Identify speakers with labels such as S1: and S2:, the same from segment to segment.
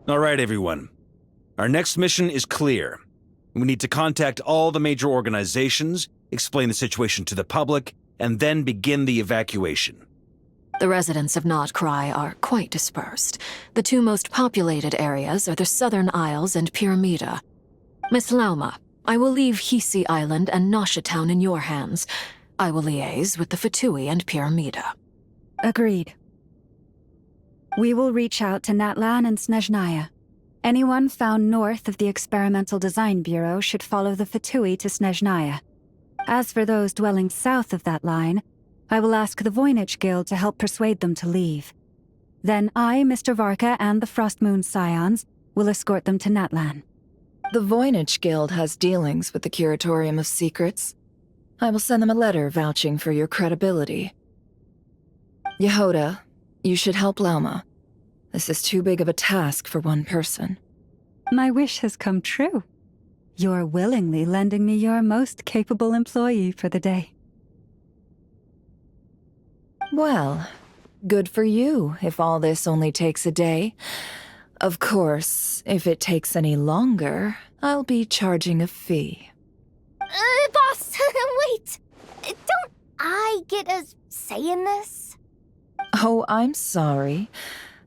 S1: All right, everyone. Our next mission is clear. We need to contact all the major organizations, explain the situation to the public, and then begin the evacuation.
S2: The residents of Notcry are quite dispersed. The two most populated areas are the Southern Isles and Pyramida. Miss Lauma, I will leave Hisi Island and Nasha Town in your hands. I will liaise with the Fatui and Pyramida.
S3: Agreed. We will reach out to Natlan and Snezhnaya. Anyone found north of the Experimental Design Bureau should follow the Fatui to Snezhnaya. As for those dwelling south of that line, I will ask the Voynich Guild to help persuade them to leave. Then I, Mr. Varka, and the Frostmoon Scions will escort them to Natlan.
S2: The Voynich Guild has dealings with the Curatorium of Secrets. I will send them a letter vouching for your credibility. Yehoda, you should help Lauma. This is too big of a task for one person.
S3: My wish has come true. You're willingly lending me your most capable employee for the day.
S2: Well, good for you if all this only takes a day. Of course, if it takes any longer, I'll be charging a fee.
S4: Boss, wait! Don't I get a say in this?
S2: Oh, I'm sorry.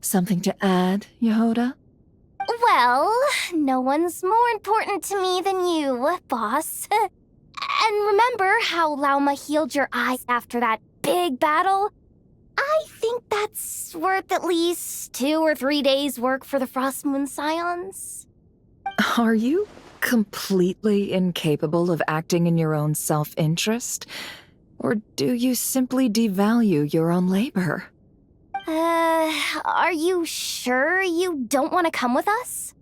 S2: Something to add, Yehoda?
S4: Well, no one's more important to me than you, boss. And remember how Lauma healed your eyes after that big battle? I think that's worth at least 2 or 3 days' work for the Frostmoon Scions.
S2: Are you completely incapable of acting in your own self-interest? Or do you simply devalue your own labor?
S4: Are you sure you don't want to come with us?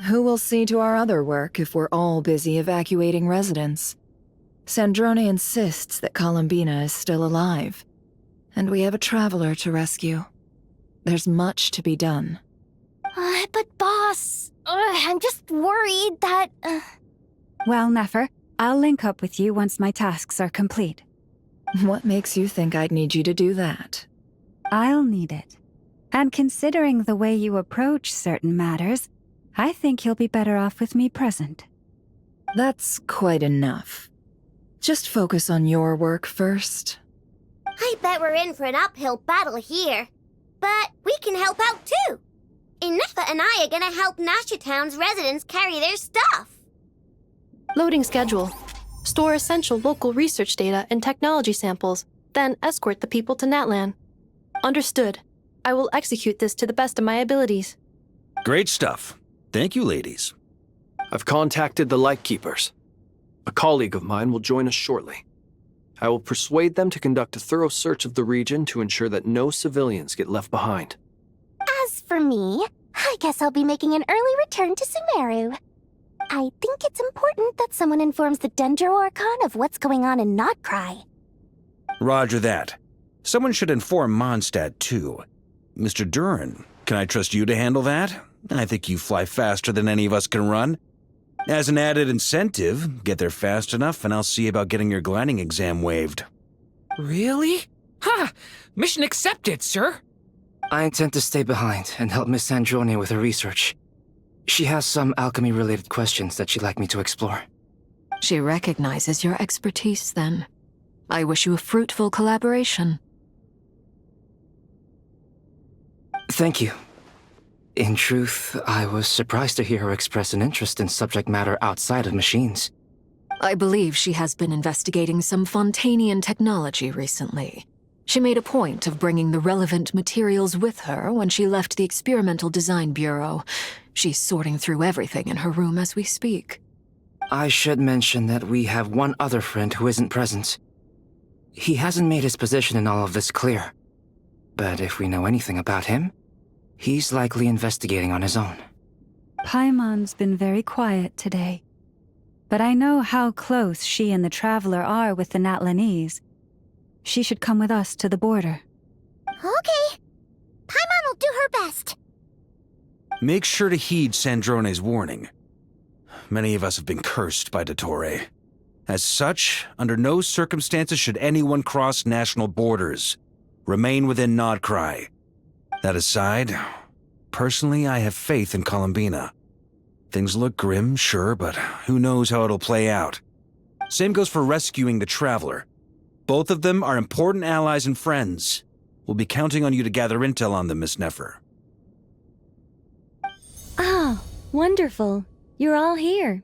S2: Who will see to our other work if we're all busy evacuating residents? Sandrone insists that Columbina is still alive, and we have a traveler to rescue. There's much to be done.
S4: But boss, I'm just worried that...
S3: Well, Nefer, I'll link up with you once my tasks are complete.
S2: What makes you think I'd need you to do that?
S3: I'll need it. And considering the way you approach certain matters, I think you'll be better off with me present.
S2: That's quite enough. Just focus on your work first.
S4: I bet we're in for an uphill battle here. But we can help out too. Inefa and I are gonna help Nasha Town's residents carry their stuff.
S5: Loading schedule. Store essential local research data and technology samples, then escort the people to Natlan. Understood. I will execute this to the best of my abilities.
S1: Great stuff. Thank you, ladies.
S6: I've contacted the Lightkeepers. A colleague of mine will join us shortly. I will persuade them to conduct a thorough search of the region to ensure that no civilians get left behind.
S4: As for me, I guess I'll be making an early return to Sumeru. I think it's important that someone informs the Dendro Archon of what's going on in Notcry.
S1: Roger that. Someone should inform Mondstadt, too. Mr. Duran, can I trust you to handle that? I think you fly faster than any of us can run. As an added incentive, get there fast enough and I'll see about getting your gliding exam waived.
S7: Really? Ha! Mission accepted, sir!
S8: I intend to stay behind and help Miss Sandrone with her research. She has some alchemy-related questions that she'd like me to explore.
S2: She recognizes your expertise, then. I wish you a fruitful collaboration.
S8: Thank you. In truth, I was surprised to hear her express an interest in subject matter outside of machines.
S2: I believe she has been investigating some Fontanian technology recently. She made a point of bringing the relevant materials with her when she left the Experimental Design Bureau. She's sorting through everything in her room as we speak.
S8: I should mention that we have one other friend who isn't present. He hasn't made his position in all of this clear. But if we know anything about him, he's likely investigating on his own.
S3: Paimon's been very quiet today. But I know how close she and the Traveler are with the Natlanese. She should come with us to the border.
S4: Okay. Paimon will do her best.
S1: Make sure to heed Sandrone's warning. Many of us have been cursed by Dottore. As such, under no circumstances should anyone cross national borders. Remain within Notcry. That aside, Personally, I have faith in Columbina. Things look grim, sure, but who knows how it'll play out. Same goes for rescuing the Traveler. Both of them are important allies and friends. We'll be counting on you to gather intel on them, Miss Nefer.
S9: Oh, wonderful. You're all here.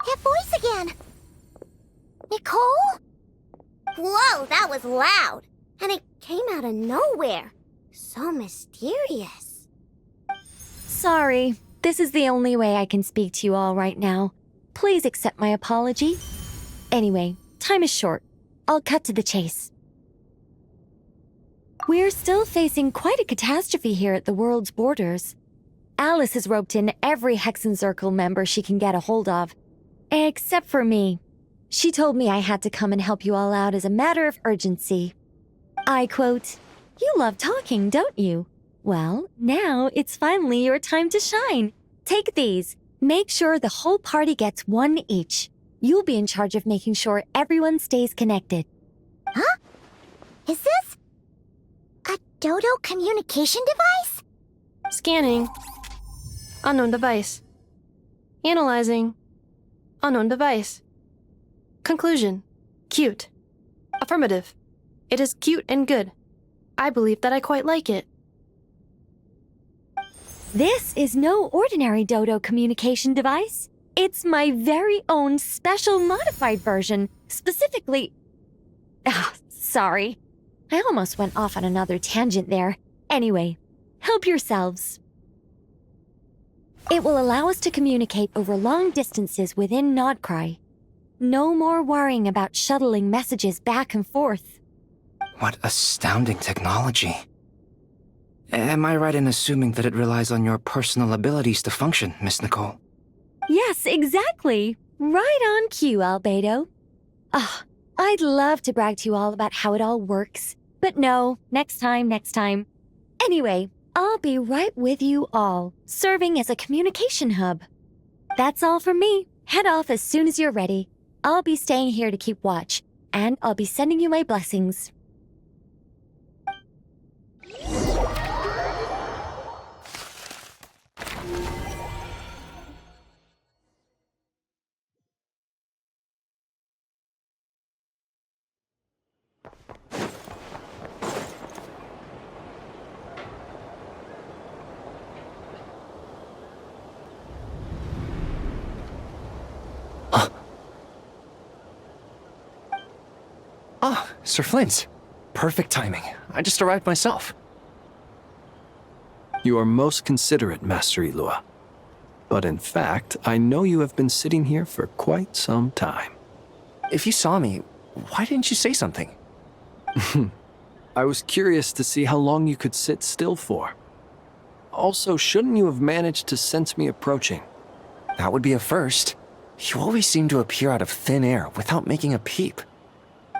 S4: That voice again! Nicole? Whoa, that was loud! And it came out of nowhere. So mysterious.
S9: Sorry, this is the only way I can speak to you all right now. Please accept my apology. Anyway, time is short. I'll cut to the chase. We're still facing quite a catastrophe here at the world's borders. Alice has roped in every Hexen Circle member she can get a hold of. Except for me. She told me I had to come and help you all out as a matter of urgency. I quote, "You love talking, don't you? Well, now it's finally your time to shine. Take these. Make sure the whole party gets one each. You'll be in charge of making sure everyone stays connected."
S4: Huh? Is this a Dodo communication device?
S5: Scanning. Unknown device. Analyzing. Unknown device. Conclusion. Cute. Affirmative. It is cute and good. I believe that I quite like it.
S9: This is no ordinary Dodo communication device. It's my very own special modified version, specifically... sorry. I almost went off on another tangent there. Anyway, help yourselves. It will allow us to communicate over long distances within Nodcry. No more worrying about shuttling messages back and forth.
S8: What astounding technology. Am I right in assuming that it relies on your personal abilities to function, Miss Nicole?
S9: Yes, exactly. Right on cue, Albedo. I'd love to brag to you all about how it all works. But no, next time. Anyway, I'll be right with you all, serving as a communication hub. That's all from me. Head off as soon as you're ready. I'll be staying here to keep watch, and I'll be sending you my blessings.
S10: Sir Flint. Perfect timing. I just arrived myself.
S6: You are most considerate, Master Ilua. But in fact, I know you have been sitting here for quite some time.
S10: If you saw me, why didn't you say something?
S6: I was curious to see how long you could sit still for. Also, shouldn't you have managed to sense me approaching?
S10: That would be a first. You always seem to appear out of thin air without making a peep.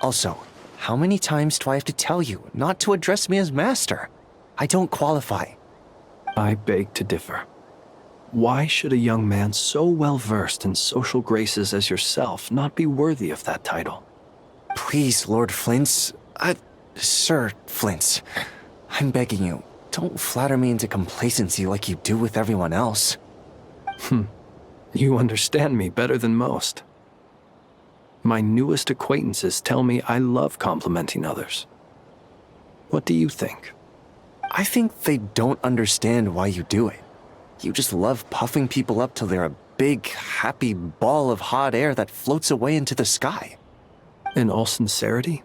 S10: Also, how many times do I have to tell you not to address me as master? I don't qualify.
S6: I beg to differ. Why should a young man so well versed in social graces as yourself not be worthy of that title?
S10: Please, Lord Flint's... Sir Flint's. I'm begging you, don't flatter me into complacency like you do with everyone else.
S6: You understand me better than most. My newest acquaintances tell me I love complimenting others. What do you think?
S10: I think they don't understand why you do it. You just love puffing people up till they're a big, happy ball of hot air that floats away into the sky.
S6: In all sincerity,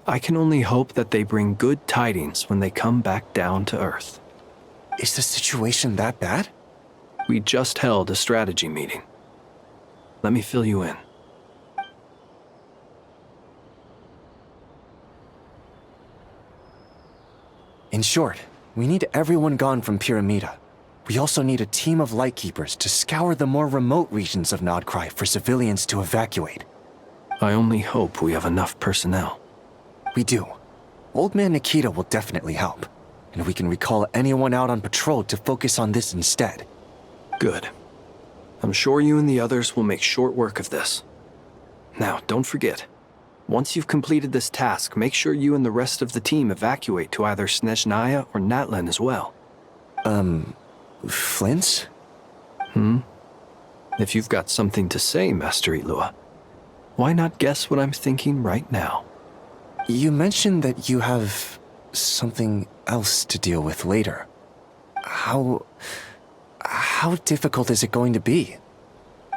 S6: I can only hope that they bring good tidings when they come back down to Earth.
S10: Is the situation that bad?
S6: We just held a strategy meeting. Let me fill you in.
S10: In short, we need everyone gone from Pyramida. We also need a team of Lightkeepers to scour the more remote regions of Nodcry for civilians to evacuate.
S6: I only hope we have enough personnel.
S10: We do. Old Man Nikita will definitely help, and we can recall anyone out on patrol to focus on this instead.
S6: Good. I'm sure you and the others will make short work of this. Now, don't forget, Once you've completed this task, make sure you and the rest of the team evacuate to either Snezhnaya or Natlan as well.
S10: Flint?
S6: If you've got something to say, Master Ilua, why not guess what I'm thinking right now?
S10: You mentioned that you have something else to deal with later. How difficult is it going to be?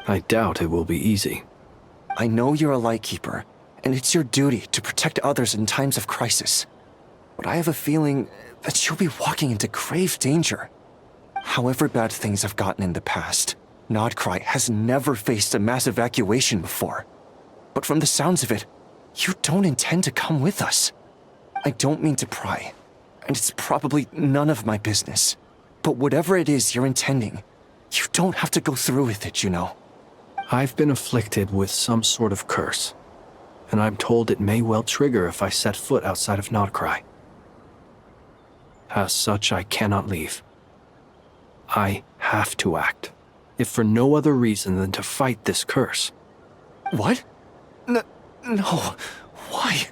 S6: I doubt it will be easy.
S10: I know you're a Lightkeeper, and it's your duty to protect others in times of crisis. But I have a feeling that you'll be walking into grave danger. However bad things have gotten in the past, Nodcry has never faced a mass evacuation before. But from the sounds of it, you don't intend to come with us. I don't mean to pry, and it's probably none of my business. But whatever it is you're intending, you don't have to go through with it, you know.
S6: I've been afflicted with some sort of curse, and I'm told it may well trigger if I set foot outside of Nodcry. As such, I cannot leave. I have to act, if for no other reason than to fight this curse.
S10: What? No. Why?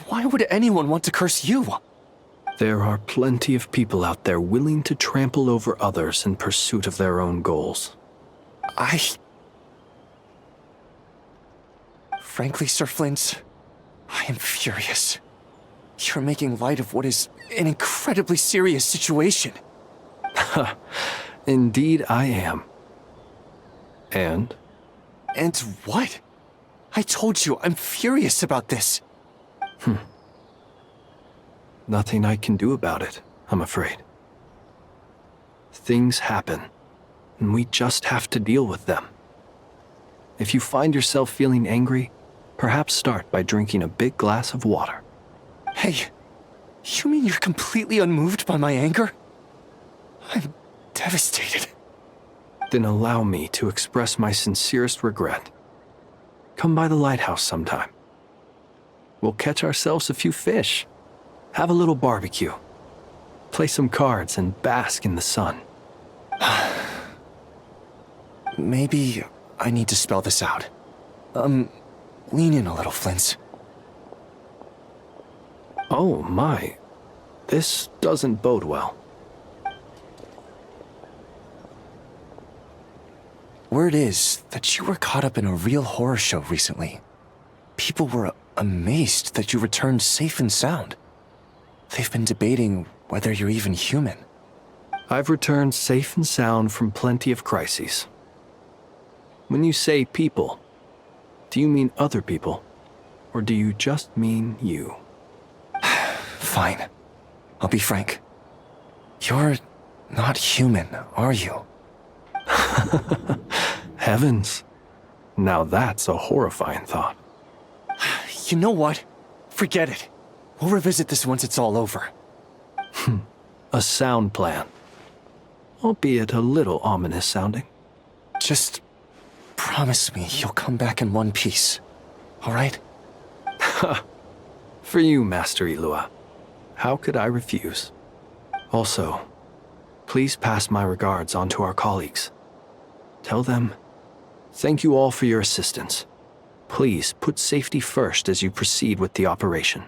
S10: Why would anyone want to curse you?
S6: There are plenty of people out there willing to trample over others in pursuit of their own goals.
S10: Frankly, Sir Flint, I am furious. You're making light of what is an incredibly serious situation.
S6: Indeed I am. And?
S10: And what? I told you, I'm furious about this.
S6: Nothing I can do about it, I'm afraid. Things happen, and we just have to deal with them. If you find yourself feeling angry, perhaps start by drinking a big glass of water.
S10: Hey, you mean you're completely unmoved by my anger? I'm devastated.
S6: Then allow me to express my sincerest regret. Come by the lighthouse sometime. We'll catch ourselves a few fish, have a little barbecue, play some cards, and bask in the sun.
S10: Maybe I need to spell this out. Lean in a little, Flint.
S6: Oh my, this doesn't bode well.
S10: Word is that you were caught up in a real horror show recently. People were amazed that you returned safe and sound. They've been debating whether you're even human.
S6: I've returned safe and sound from plenty of crises. When you say people, do you mean other people, or do you just mean you?
S10: Fine. I'll be frank. You're not human, are you?
S6: Heavens. Now that's a horrifying thought.
S10: You know what? Forget it. We'll revisit this once it's all over.
S6: A sound plan. Albeit a little ominous sounding.
S10: Just promise me you'll come back in one piece, all right?
S6: For you, Master Ilua. How could I refuse? Also, please pass my regards on to our colleagues. Tell them, thank you all for your assistance. Please put safety first as you proceed with the operation.